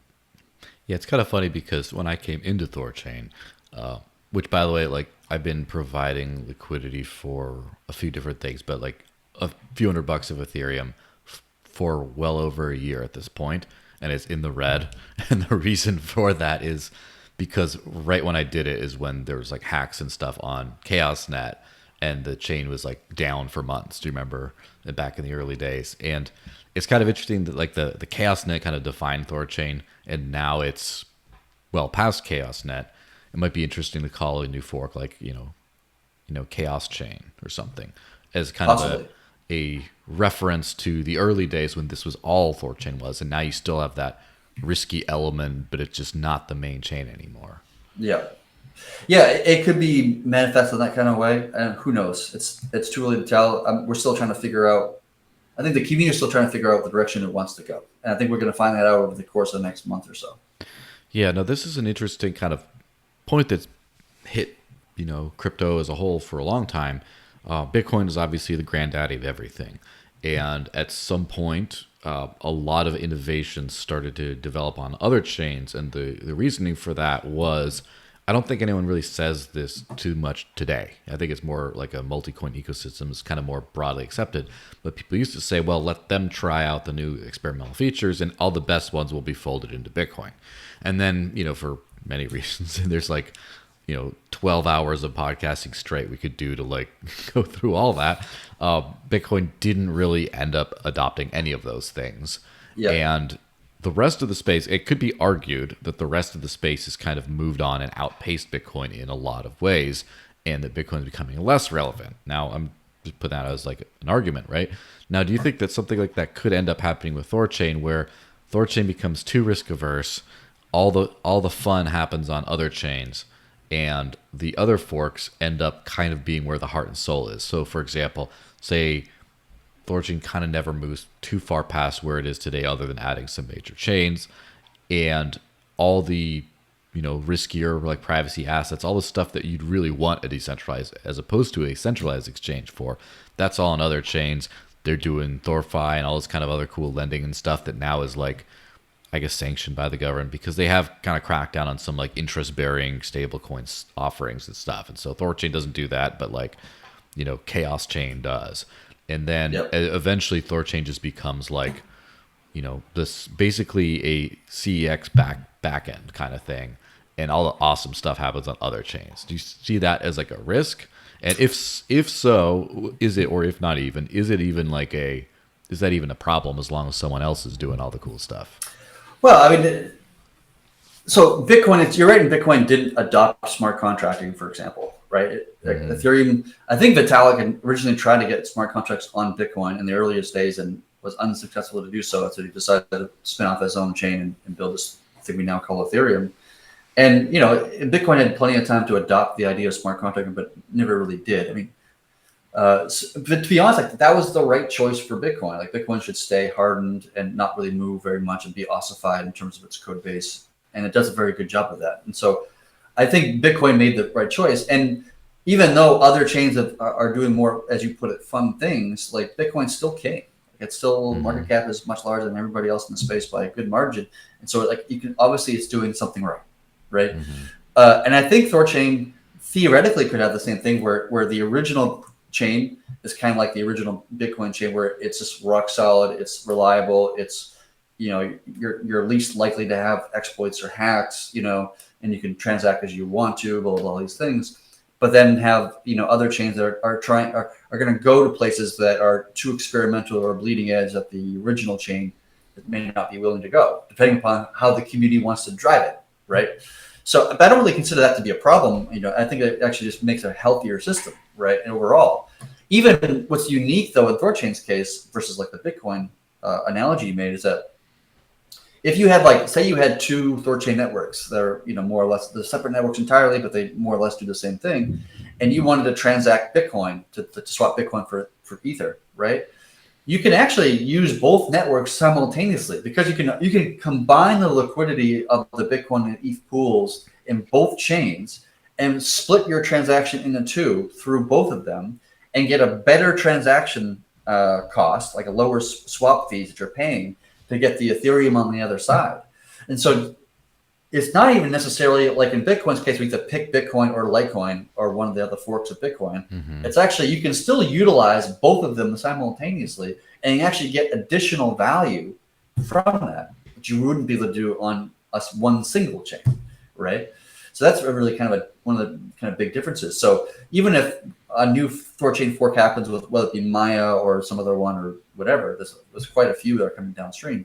Yeah, it's kind of funny because when I came into THORChain, which by the way, like I've been providing liquidity for a few different things, but like a few $100 of Ethereum for well over a year at this point, and it's in the red. And the reason for that is because right when I did it is when there was like hacks and stuff on ChaosNet, and the chain was like down for months. Do you remember back in the early days? And it's kind of interesting that like the ChaosNet kind of defined THORChain, and now it's well past ChaosNet. It might be interesting to call a new fork like you know Chaos Chain or something as kind Possibly. of a reference to the early days when this was all THORChain was, and now you still have that risky element, but it's just not the main chain anymore. Yeah. Yeah, it could be manifested in that kind of way, and who knows? It's too early to tell. We're still trying to figure out. I think the community is still trying to figure out the direction it wants to go, and I think we're going to find that out over the course of the next month or so. Yeah, no, this is an interesting kind of point that's hit, you know, crypto as a whole for a long time. Bitcoin is obviously the granddaddy of everything, and at some point, a lot of innovations started to develop on other chains, and the reasoning for that was, I don't think anyone really says this too much today. I think it's more like a multi-coin ecosystem is kind of more broadly accepted. But people used to say, well, let them try out the new experimental features and all the best ones will be folded into Bitcoin. And then, you know, for many reasons, there's like, you know, 12 hours of podcasting straight we could do to like go through all that. Bitcoin didn't really end up adopting any of those things. Yeah. And the rest of the space, it could be argued that the rest of the space has kind of moved on and outpaced Bitcoin in a lot of ways, and that Bitcoin is becoming less relevant. Now, I'm just putting that as like an argument, right? Now, do you think that something like that could end up happening with THORChain, where THORChain becomes too risk averse, all the fun happens on other chains, and the other forks end up kind of being where the heart and soul is? So, for example, say THORChain kind of never moves too far past where it is today, other than adding some major chains, and all the, you know, riskier like privacy assets, all the stuff that you'd really want a decentralized as opposed to a centralized exchange for. That's all on other chains. They're doing THORFi and all this kind of other cool lending and stuff that now is like, I guess, sanctioned by the government because they have kind of cracked down on some like interest-bearing stablecoins offerings and stuff. And so THORChain doesn't do that, but like, you know, Chaos Chain does. And then eventually THORChain just becomes like, you know, this basically a CEX backend kind of thing. And all the awesome stuff happens on other chains. Do you see that as like a risk? And if so, is it, or if not even, is it even like is that even a problem as long as someone else is doing all the cool stuff? Well, I mean, so Bitcoin, you're right, and Bitcoin didn't adopt smart contracting, for example, right? Ethereum, I think Vitalik originally tried to get smart contracts on Bitcoin in the earliest days and was unsuccessful to do so. So he decided to spin off his own chain and build this thing we now call Ethereum. And, you know, Bitcoin had plenty of time to adopt the idea of smart contracting, but never really did. I mean, but to be honest, like that was the right choice for Bitcoin. Like Bitcoin should stay hardened and not really move very much and be ossified in terms of its code base and it does a very good job of that. And so I think Bitcoin made the right choice. And even though other chains are doing more, as you put it, fun things, like Bitcoin's still king. It's still market cap is much larger than everybody else in the space by a good margin. And so like you can obviously it's doing something right, right? And I think THORChain theoretically could have the same thing where the original chain is kind of like the original Bitcoin chain, where it's just rock solid, it's reliable, it's you're least likely to have exploits or hacks, and you can transact as you want to, blah blah, blah all these things. But then have other chains that are going to go to places that are too experimental or bleeding edge that the original chain may not be willing to go, depending upon how the community wants to drive it, right? So I don't really consider that to be a problem. I think it actually just makes a healthier system, right? And overall, even what's unique though in THORChain's case versus like the Bitcoin analogy you made is that if you had say you had two THORChain networks that are more or less the separate networks entirely, but they more or less do the same thing, and you wanted to transact Bitcoin to swap Bitcoin for Ether, right? You can actually use both networks simultaneously because you can combine the liquidity of the Bitcoin and ETH pools in both chains and split your transaction into two through both of them and get a better transaction cost, like a lower swap fees that you're paying to get the Ethereum on the other side. And so it's not even necessarily like in Bitcoin's case, we have to pick Bitcoin or Litecoin or one of the other forks of Bitcoin. It's actually, you can still utilize both of them simultaneously and you actually get additional value from that, which you wouldn't be able to do on one single chain, right? So that's really kind of one of the kind of big differences. So even if a new THORChain fork happens with whether it be Maya or some other one or whatever, there's quite a few that are coming downstream.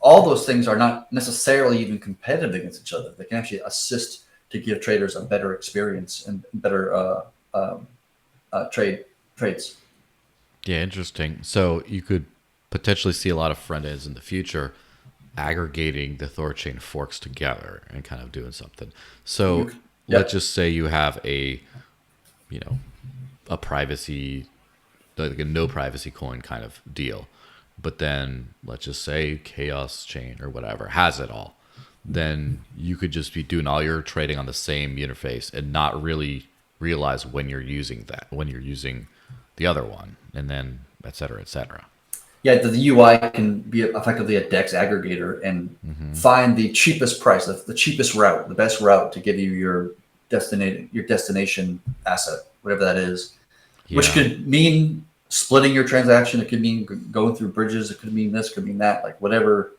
All those things are not necessarily even competitive against each other. They can actually assist to give traders a better experience and better trades. Yeah, interesting. So you could potentially see a lot of front ends in the future aggregating the THORChain forks together and kind of doing something. So let's just say you have a privacy, like a no privacy coin kind of deal. But then let's just say Chaos Chain or whatever has it all. Then you could just be doing all your trading on the same interface and not really realize when you're using the other one, and then et cetera, et cetera. Yeah, the UI can be effectively a DEX aggregator and find the cheapest price, the cheapest route, the best route to give you your destination asset, whatever that is, which could mean splitting your transaction. It could mean going through bridges. It could mean this, could mean that, like whatever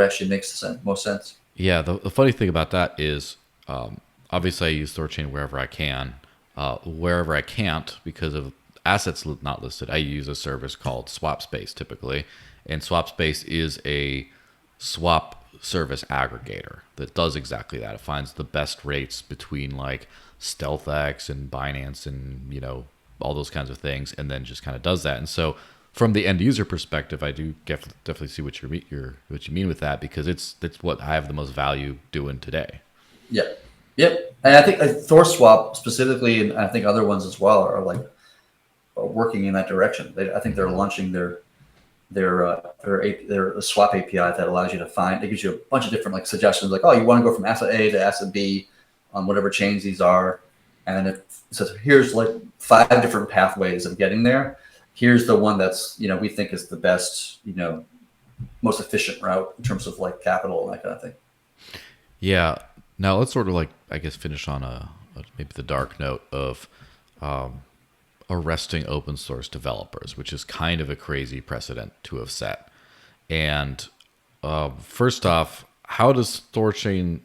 actually makes most sense. Yeah, the funny thing about that is obviously I use THORChain wherever I can. Wherever I can't, because of assets not listed, I use a service called SwapSpace typically. And SwapSpace is a swap service aggregator that does exactly that. It finds the best rates between like StealthX and Binance and all those kinds of things, and then just kind of does that. And so from the end user perspective, I do definitely see what you mean with that, because it's what I have the most value doing today. Yep. And I think THORSwap specifically, and I think other ones as well, are like working in that direction. I think they're launching their swap API that allows you to find. It gives you a bunch of different like suggestions, like, oh, you want to go from asset A to asset B on whatever chains these are, and then it says here's like 5 different pathways of getting there. Here's the one that's we think is the best, most efficient route in terms of like capital and that kind of thing. Yeah. Now let's sort of like, I guess, finish on maybe the dark note of arresting open source developers, which is kind of a crazy precedent to have set. And first off, how does THORChain,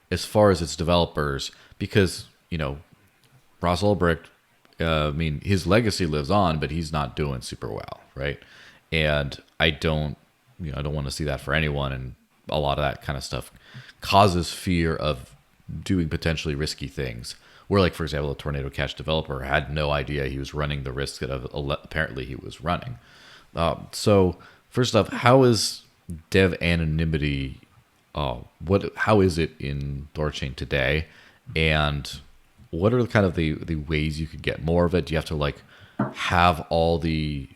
as far as its developers, because Ross Ulbricht, his legacy lives on, but he's not doing super well, right? And I don't want to see that for anyone, and a lot of that kind of stuff causes fear of doing potentially risky things. Where, like, for example, a Tornado Cash developer had no idea he was running the risk that apparently he was running. So, first off, how is dev anonymity? How is it in THORChain today? And what are kind of the ways you could get more of it? Do you have to like have all the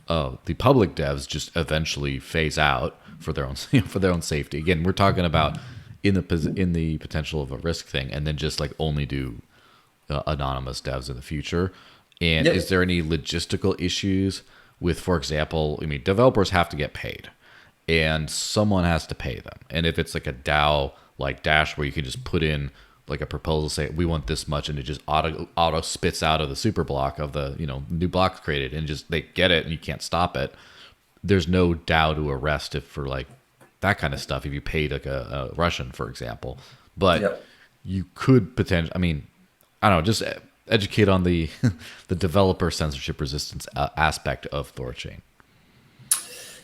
public devs just eventually phase out, for their own for their own safety. Again, we're talking about in the potential of a risk thing, and then just like only do anonymous devs in the future. And Yep. is there any logistical issues with, for example, I mean, developers have to get paid, and someone has to pay them. And if it's like a DAO like Dash, where you can just put in like a proposal, say we want this much, and it just auto spits out of the super block of the new block created, and just they get it, and you can't stop it. There's no DAO to arrest if for like that kind of stuff. If you paid like a Russian, for example, but Yep. you could potentially. I mean, I don't know. Just educate on the the developer censorship resistance aspect of THORChain.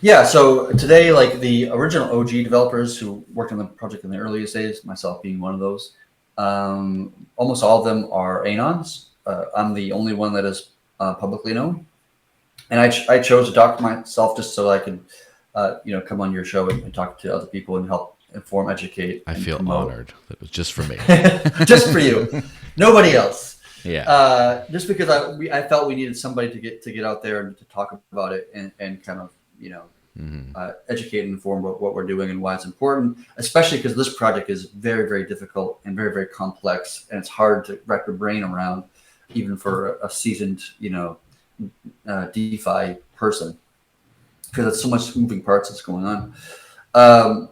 Yeah, so today, like the original OG developers who worked on the project in the earliest days, myself being one of those, almost all of them are anons. I'm the only one that is publicly known, and I chose to dock myself just so I could, come on your show and talk to other people and help inform, educate, I and feel promote. honored that it was just for me. Just for you, nobody else. Yeah. Just because I felt we needed somebody to get out there and to talk about it and kind of educate and inform what we're doing and why it's important, especially because this project is very, very difficult and very, very complex, and it's hard to wrap your brain around, even for a seasoned DeFi person, because there's so much moving parts that's going on.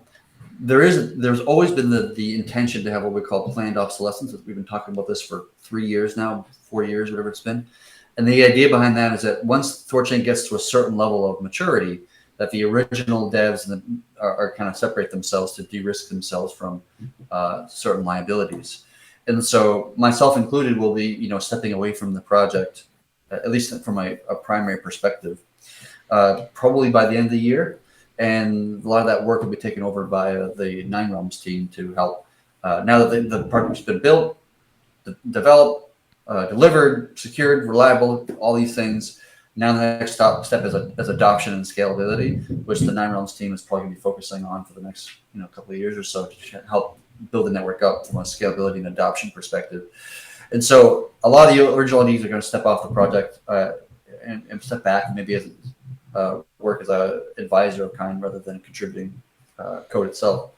There's always been the intention to have what we call planned obsolescence. We've been talking about this for 3 years now, 4 years, whatever it's been. And the idea behind that is that once THORChain gets to a certain level of maturity, that the original devs are kind of separate themselves to de-risk themselves from certain liabilities. And so myself included will be, stepping away from the project, at least from a primary perspective, probably by the end of the year. And a lot of that work will be taken over by the Nine Realms team to help. Now that the project's been built, developed, delivered, secured, reliable, all these things. Now the next step is adoption and scalability, which the Nine Realms team is probably going to be focusing on for the next couple of years or so to help build the network up from a scalability and adoption perspective. And so a lot of the original IDs are going to step off the project and step back and maybe work as an advisor of kind rather than contributing code itself.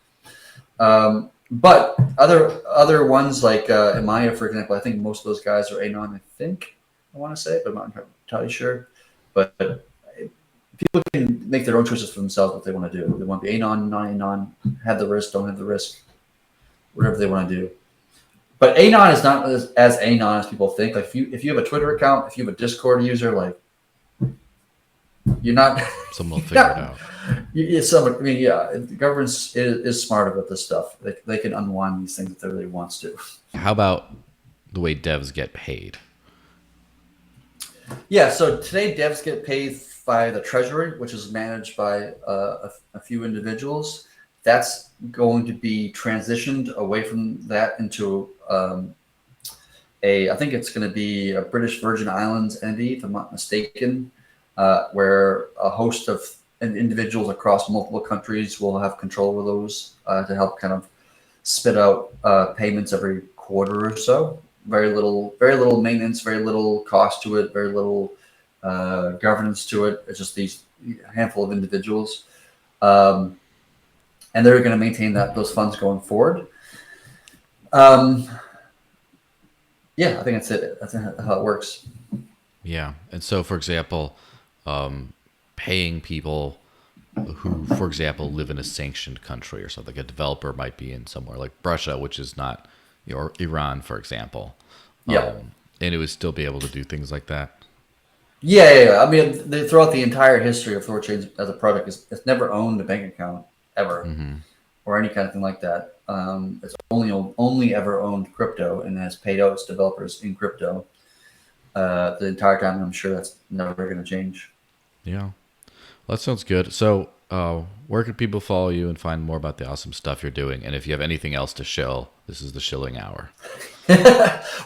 But other ones like Amaya, for example, I think most of those guys are anon. I want to say, but I'm not entirely sure. But people can make their own choices for themselves what they want to do. They want to be anon, non-anon, have the risk, don't have the risk, whatever they want to do. But anon is not as anon as people think. Like if you have a Twitter account, if you have a Discord user, like you're not. Someone will figure it out. The government is smart about this stuff. They can unwind these things if they really wants to. How about the way devs get paid? Yeah, so today devs get paid by the treasury, which is managed by a few individuals. That's going to be transitioned away from that into I think it's going to be a British Virgin Islands entity, if I'm not mistaken, where a host of individuals across multiple countries will have control over those to help kind of spit out payments every quarter or so. Very little maintenance, very little cost to it, very little governance to it. It's just these handful of individuals, and they're going to maintain those funds going forward. Yeah, I think that's it. That's how it works. Yeah, and so for example, paying people who, for example, live in a sanctioned country or something. A developer might be in somewhere like Russia, which is not, or Iran, for example. Yeah. And it would still be able to do things like that. Yeah. I mean, throughout the entire history of THORChain as a product, it's never owned a bank account ever, or any kind of thing like that. It's only ever owned crypto and has paid out its developers in crypto the entire time. And I'm sure that's never going to change. Yeah. Well, that sounds good. So where can people follow you and find more about the awesome stuff you're doing? And if you have anything else to shill, this is the shilling hour.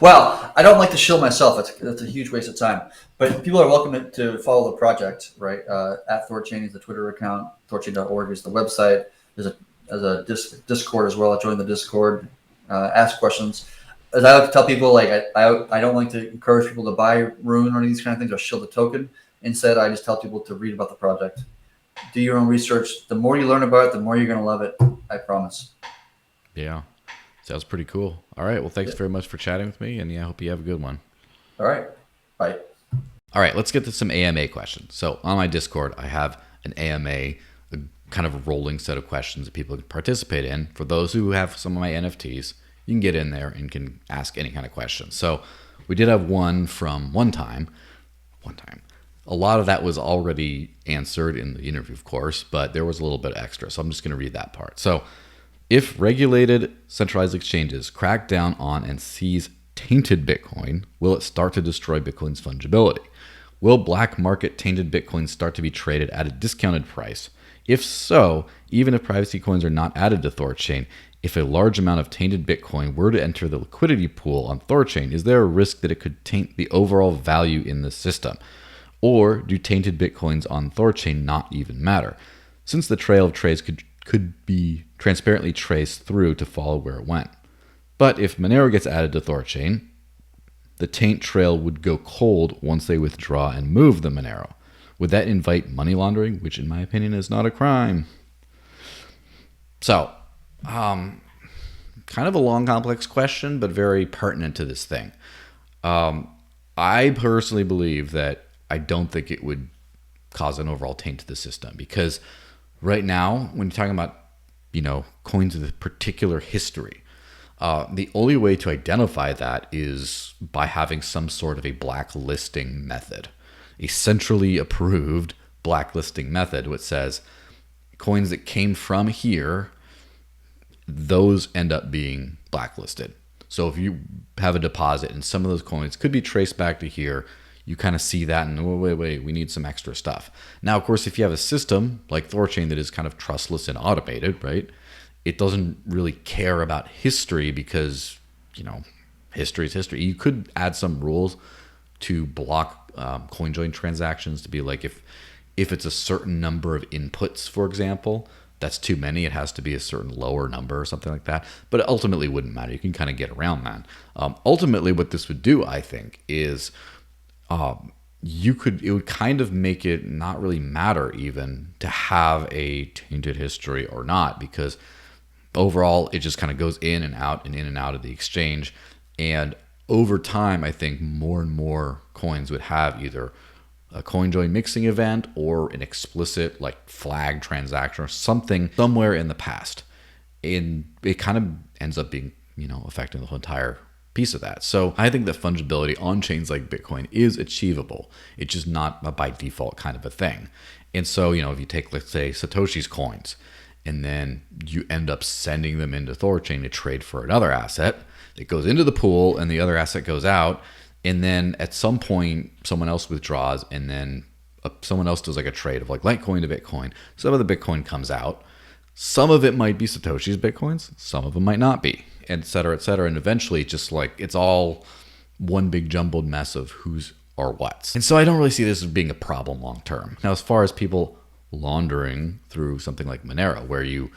Well, I don't like to shill myself. That's a huge waste of time. But people are welcome to follow the project, right? At THORChain is the Twitter account. THORChain.org is the website. There's a Discord as well. I joined the Discord. Ask questions. As I like to tell people, like I don't like to encourage people to buy Rune or any of these kind of things or shill the token. Instead, I just tell people to read about the project, do your own research. The more you learn about it, the more you're going to love it. I promise. Yeah. Sounds pretty cool. All right. Well, thanks Yeah. very much for chatting with me, and I hope you have a good one. All right. Bye. All right, let's get to some AMA questions. So on my Discord, I have an AMA, a kind of a rolling set of questions that people can participate in. For those who have some of my NFTs, you can get in there and can ask any kind of questions. So we did have one from Onetime. A lot of that was already answered in the interview, of course, but there was a little bit extra. So I'm just going to read that part. So if regulated centralized exchanges crack down on and seize tainted Bitcoin, will it start to destroy Bitcoin's fungibility? Will black market tainted Bitcoin start to be traded at a discounted price? If so, even if privacy coins are not added to THORChain, if a large amount of tainted Bitcoin were to enter the liquidity pool on THORChain, is there a risk that it could taint the overall value in the system? Or do tainted Bitcoins on THORChain not even matter, since the trail of trades could be transparently traced through to follow where it went? But if Monero gets added to THORChain, the taint trail would go cold once they withdraw and move the Monero. Would that invite money laundering, which in my opinion is not a crime? So, kind of a long, complex question, but very pertinent to this thing. I personally believe that I don't think it would cause an overall taint to the system, because right now, when you're talking about, coins with a particular history, the only way to identify that is by having some sort of a blacklisting method, a centrally approved blacklisting method, which says coins that came from here, those end up being blacklisted. So if you have a deposit and some of those coins could be traced back to here, you kind of see that and wait, we need some extra stuff. Now, of course, if you have a system like THORChain that is kind of trustless and automated, right? It doesn't really care about history because, history is history. You could add some rules to block coin join transactions, to be like if it's a certain number of inputs, for example, that's too many. It has to be a certain lower number or something like that. But it ultimately wouldn't matter. You can kind of get around that. Ultimately, what this would do, I think, is it would kind of make it not really matter even to have a tainted history or not, because overall, it just kind of goes in and out of the exchange. And over time, I think more and more coins would have either a coin join mixing event or an explicit like flag transaction or something somewhere in the past. And it kind of ends up being, affecting the whole entire piece of that. So I think that fungibility on chains like Bitcoin is achievable. It's just not a by default kind of a thing. And so, if you take, let's say, Satoshi's coins, and then you end up sending them into THORChain to trade for another asset. It goes into the pool and the other asset goes out. And then at some point, someone else withdraws, and then someone else does like a trade of like Litecoin to Bitcoin. Some of the Bitcoin comes out. Some of it might be Satoshi's Bitcoins. Some of them might not be, et cetera, et cetera. And eventually just like it's all one big jumbled mess of who's or what's. And so I don't really see this as being a problem long term. Now, as far as people laundering through something like Monero, where you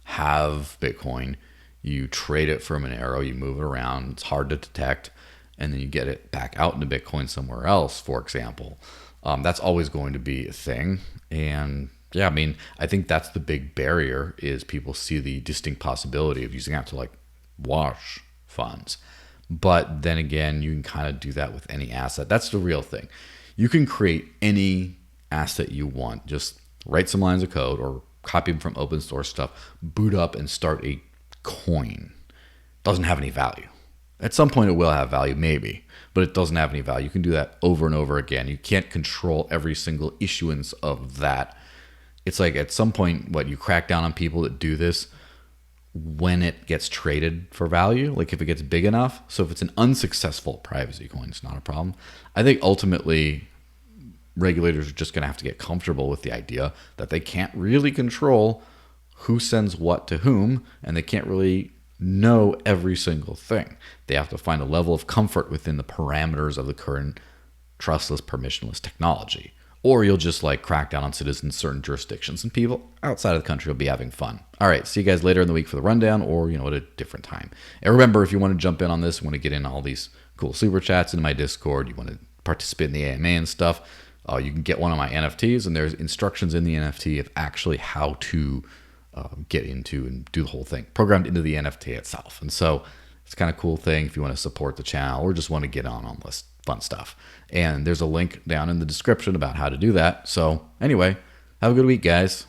have Bitcoin, you trade it for Monero, you move it around, it's hard to detect, and then you get it back out into Bitcoin somewhere else, for example. That's always going to be a thing. And yeah, I think that's the big barrier, is people see the distinct possibility of using that to like wash funds. But then again, you can kind of do that with any asset. That's the real thing. You can create any asset you want. Just write some lines of code or copy them from open source stuff, boot up and start a coin. Doesn't have any value. At some point it will have value, maybe, but it doesn't have any value. You can do that over and over again. You can't control every single issuance of that. It's like at some point, you crack down on people that do this when it gets traded for value, like if it gets big enough. So if it's an unsuccessful privacy coin, it's not a problem. I think ultimately regulators are just going to have to get comfortable with the idea that they can't really control who sends what to whom, and they can't really know every single thing. They have to find a level of comfort within the parameters of the current trustless, permissionless technology. Or you'll just like crack down on citizens in certain jurisdictions, and people outside of the country will be having fun. All right, see you guys later in the week for the rundown, or at a different time. And remember, if you want to jump in on this, want to get in all these cool super chats into my Discord, you want to participate in the AMA and stuff, You can get one of my NFTs, and there's instructions in the NFT of actually how to get into and do the whole thing, programmed into the NFT itself. And so it's kind of cool thing if you want to support the channel or just want to get on this fun stuff. And there's a link down in the description about how to do that. So anyway, have a good week, guys.